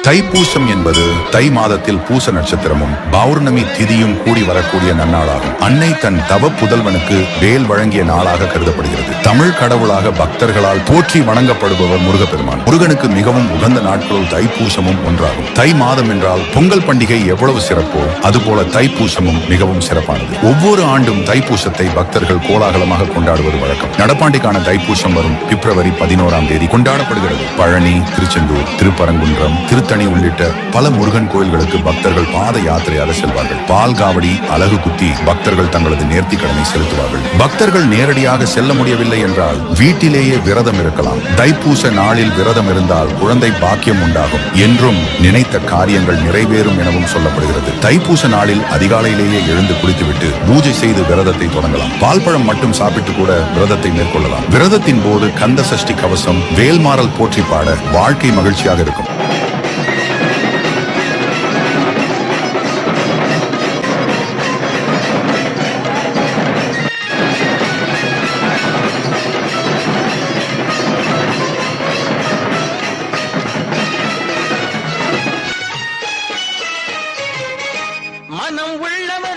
தைப்பூசம் என்பது தை மாதத்தில் பூச நட்சத்திரமும் பௌர்ணமி திதியும் கூடி வரக்கூடிய நன்னாளாகும். அன்னை தன் தவ புதல்வனுக்கு வேல் வழங்கிய நாளாக கருதப்படுகிறது. தமிழ் கடவுளாக பக்தர்களால் போற்றி வணங்கப்படுபவர் முருகப்பெருமான். முருகனுக்கு மிகவும் உகந்த நாட்களுள் தைப்பூசமும் ஒன்றாகும். தை மாதம் என்றால் பொங்கல் பண்டிகை எவ்வளவு சிறப்போ அதுபோல தைப்பூசமும் மிகவும் சிறப்பானது. ஒவ்வொரு ஆண்டும் தைப்பூசத்தை பக்தர்கள் கோலாகலமாக கொண்டாடுவது வழக்கம். நடப்பாண்டிக்கான தைப்பூசம் வரும் பிப்ரவரி 11ஆம் தேதி கொண்டாடப்படுகிறது. பழனி, திருச்செந்தூர், திருப்பரங்குன்றம், திருத்தணி உள்ளிட்ட பல முருகன் கோயில்களுக்கு பக்தர்கள் பாத யாத்திரையாக செல்வார்கள். பால் காவடி, அலகு குத்தி பக்தர்கள் தங்களது நேர்த்தி கடனை செலுத்துவார்கள். பக்தர்கள் நேரடியாக செல்ல முடியவில்லை என்றால் வீட்டிலேயே விரதம் இருக்கலாம். தைப்பூச நாளில் விரதம் இருந்தால் குழந்தை பாக்கியம் உண்டாகும் என்றும் நினைத்த காரியங்கள் நிறைவேறும் எனவும் சொல்லப்படுகிறது. தைப்பூச நாளில் அதிகாலையிலேயே எழுந்து குளித்துவிட்டு பூஜை செய்து விரதத்தை தொடங்கலாம். பால் பழம் மட்டும் சாப்பிட்டு கூட விரதத்தை மேற்கொள்ளலாம். விரதத்தின் போது கந்த சஷ்டி கவசம், வேல்மாறல் போற்றி பாட வாழ்க்கை மகிழ்ச்சியாக இருக்கும். மனம் உள்ளவன்